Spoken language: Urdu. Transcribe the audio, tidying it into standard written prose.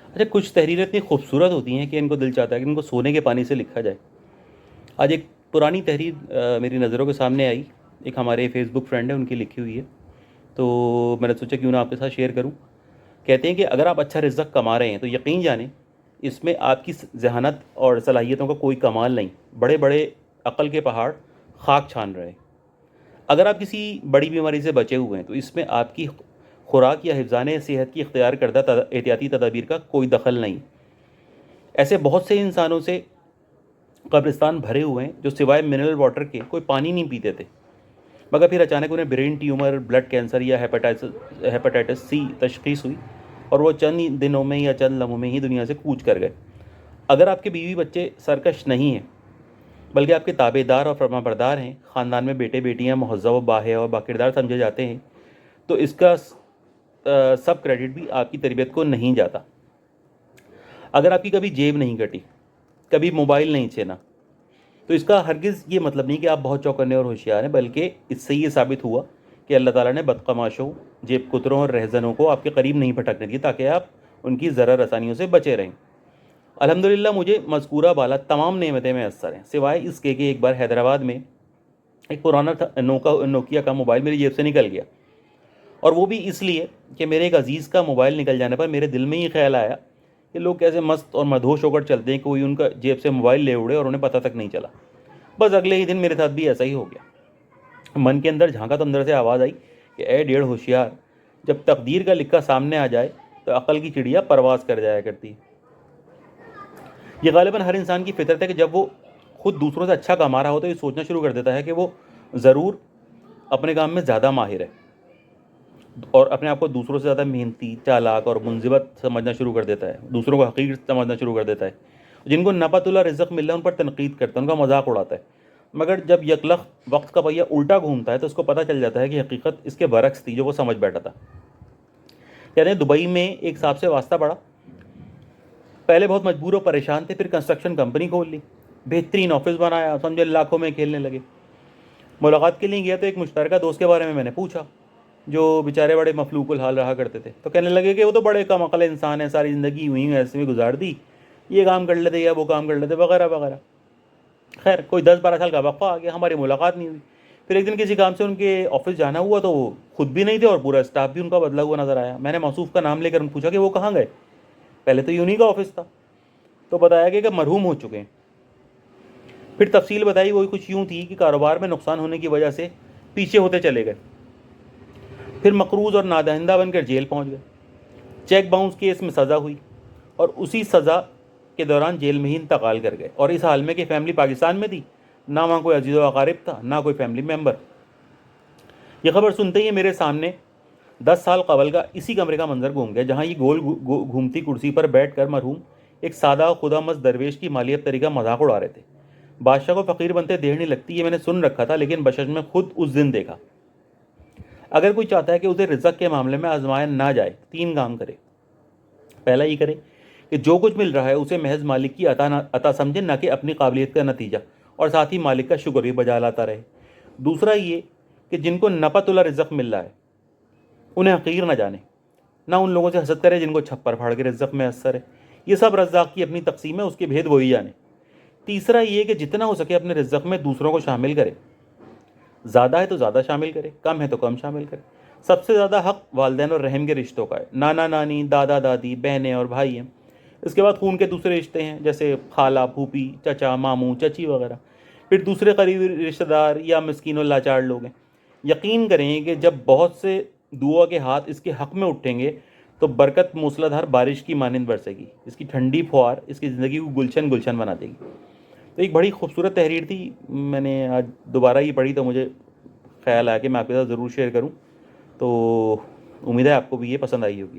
اچھا، کچھ تحریریں اتنی خوبصورت ہوتی ہیں کہ ان کو دل چاہتا ہے کہ ان کو سونے کے پانی سے لکھا جائے. آج ایک پرانی تحریر میری نظروں کے سامنے آئی. ایک ہمارے فیس بک فرینڈ ہے، ان کی لکھی ہوئی ہے، تو میں نے سوچا کیوں نہ آپ کے ساتھ شیئر کروں. کہتے ہیں کہ اگر آپ اچھا رزق کما رہے ہیں تو یقین جانیں اس میں آپ کی ذہانت اور صلاحیتوں کا کوئی کمال نہیں. بڑے بڑے عقل کے پہاڑ خاک چھان رہے ہیں. اگر آپ کسی بڑی بیماری سے بچے ہوئے ہیں تو اس میں آپ کی خوراک یا حفظان صحت کی اختیار کردہ احتیاطی تدابیر کا کوئی دخل نہیں. ایسے بہت سے انسانوں سے قبرستان بھرے ہوئے ہیں جو سوائے منرل واٹر کے کوئی پانی نہیں پیتے تھے، مگر پھر اچانک انہیں برین ٹیومر، بلڈ کینسر یا ہیپاٹائٹس سی تشخیص ہوئی اور وہ چند دنوں میں یا چند لمحوں میں ہی دنیا سے کوچ کر گئے. اگر آپ کے بیوی بچے سرکش نہیں ہیں بلکہ آپ کے تابع دار اور فرما بردار ہیں، خاندان میں بیٹے بیٹیاں مہذب و باحیا اور باکردار سمجھے جاتے ہیں، تو اس کا سب کریڈٹ بھی آپ کی تربیت کو نہیں جاتا. اگر آپ کی کبھی جیب نہیں کٹی، کبھی موبائل نہیں چھینا، تو اس کا ہرگز یہ مطلب نہیں کہ آپ بہت چوکنے اور ہوشیار ہیں، بلکہ اس سے یہ ثابت ہوا کہ اللہ تعالیٰ نے بدقماشوں، جیب کتروں اور رہزنوں کو آپ کے قریب نہیں پھٹکنے دیے تاکہ آپ ان کی ضرر رسانیوں سے بچے رہیں. الحمدللہ مجھے مذکورہ بالا تمام نعمتیں میسر ہیں، سوائے اس کے کہ ایک بار حیدرآباد میں ایک پرانا نوکیا کا موبائل میری جیب سے نکل گیا، اور وہ بھی اس لیے کہ میرے ایک عزیز کا موبائل نکل جانے پر میرے دل میں یہ خیال آیا کہ لوگ کیسے مست اور مدہوش ہو کر چلتے ہیں، کوئی ان کا جیب سے موبائل لے اڑے اور انہیں پتہ تک نہیں چلا. بس اگلے ہی دن میرے ساتھ بھی ایسا ہی ہو گیا. من کے اندر جھانکا تو اندر سے آواز آئی کہ اے ڈیڑھ ہوشیار، جب تقدیر کا لکھا سامنے آ جائے تو عقل کی چڑیا پرواز کر جایا کرتی. یہ غالباً ہر انسان کی فطرت ہے کہ جب وہ خود دوسروں سے اچھا کما رہا ہو تو یہ سوچنا شروع کر دیتا ہے کہ وہ ضرور اپنے کام میں زیادہ ماہر ہے، اور اپنے آپ کو دوسروں سے زیادہ محنتی، چالاک اور منضبط سمجھنا شروع کر دیتا ہے، دوسروں کو حقیر سمجھنا شروع کر دیتا ہے. جن کو نپت اللہ رزق مل رہا ہے ان پر تنقید کرتا ہے، ان کا مذاق اڑاتا ہے. مگر جب یکلخ وقت کا پہیہ الٹا گھومتا ہے تو اس کو پتہ چل جاتا ہے کہ حقیقت اس کے برعکس تھی جو وہ سمجھ بیٹھا تھا. کہتے ہیں دبئی میں ایک صاحب سے واسطہ پڑا. پہلے بہت مجبور و پریشان تھے، پھر کنسٹرکشن کمپنی کھول لی، بہترین آفس بنایا، سمجھے لاکھوں میں کھیلنے لگے. ملاقات کے لیے گیا تو ایک مشترکہ دوست کے بارے میں نے پوچھا جو بیچارے بڑے مفلوق الحال رہا کرتے تھے. تو کہنے لگے کہ وہ تو بڑے کم عقل انسان ہیں، ساری زندگی یوں ہی ایسے میں گزار دی، یہ کام کر لیتے یا وہ کام کر لیتے وغیرہ وغیرہ. خیر کوئی 10-12 سال کا وقفہ آ گیا، ہماری ملاقات نہیں ہوئی. پھر ایک دن کسی کام سے ان کے آفس جانا ہوا تو وہ خود بھی نہیں تھے اور پورا اسٹاف بھی ان کا بدلا ہوا نظر آیا. میں نے موصوف کا نام لے کر پوچھا کہ وہ کہاں گئے. پہلے تو انہی کا آفس تھا، تو بتایا کہ مرحوم ہو چکے ہیں. پھر تفصیل بتائی، وہی کچھ یوں تھی کہ کاروبار میں نقصان ہونے کی وجہ سے پیچھے ہوتے چلے گئے، پھر مقروض اور نادہندہ بن کر جیل پہنچ گئے. چیک باؤنس کیس میں سزا ہوئی اور اسی سزا کے دوران جیل میں ہی انتقال کر گئے، اور اس حال میں کہ فیملی پاکستان میں تھی، نہ وہاں کوئی عزیز و اقارب تھا، نہ کوئی فیملی ممبر. یہ خبر سنتے ہی میرے سامنے 10 سال قبل کا اسی کمرے کا منظر گھوم گیا جہاں یہ گول گھومتی کرسی پر بیٹھ کر مرحوم ایک سادہ خدا مست درویش کی مالی افطری کا مذاق اڑا رہے تھے. بادشاہ کو فقیر بنتے دیر نہیں لگتی، یہ میں نے سن رکھا تھا، لیکن بشش میں خود اس دن دیکھا. اگر کوئی چاہتا ہے کہ اسے رزق کے معاملے میں آزمایا نہ جائے، 3 کام کرے. پہلا یہ کرے کہ جو کچھ مل رہا ہے اسے محض مالک کی عطا سمجھے، نہ کہ اپنی قابلیت کا نتیجہ، اور ساتھ ہی مالک کا شکر بھی بجا لاتا رہے. دوسرا یہ کہ جن کو نپت اللہ رزق مل رہا ہے انہیں حقیر نہ جانے، نہ ان لوگوں سے حسد کرے جن کو چھپر پھاڑ کے رزق میں اثر ہے. یہ سب رزاق کی اپنی تقسیم ہے، اس کے بھید وہی جانے. تیسرا یہ کہ جتنا ہو سکے اپنے رزق میں دوسروں کو شامل کرے، زیادہ ہے تو زیادہ شامل کرے، کم ہے تو کم شامل کرے. سب سے زیادہ حق والدین اور رحم کے رشتوں کا ہے، نانا نانی، دادا دادی، بہنیں اور بھائی ہیں. اس کے بعد خون کے دوسرے رشتے ہیں جیسے خالہ، پھوپھی، چچا، ماموں، چچی وغیرہ. پھر دوسرے قریبی رشتہ دار یا مسکین و لاچار لوگ ہیں. یقین کریں کہ جب بہت سے دعا کے ہاتھ اس کے حق میں اٹھیں گے تو برکت موسلا دھار بارش کی مانند برسے گی، اس کی ٹھنڈی پھوار اس کی زندگی کو گلشن گلشن بنا دے گی. تو ایک بڑی خوبصورت تحریر تھی، میں نے آج دوبارہ یہ پڑھی تو مجھے خیال آیا کہ میں آپ کے ساتھ ضرور شیئر کروں. تو امید ہے آپ کو بھی یہ پسند آئی ہوگی.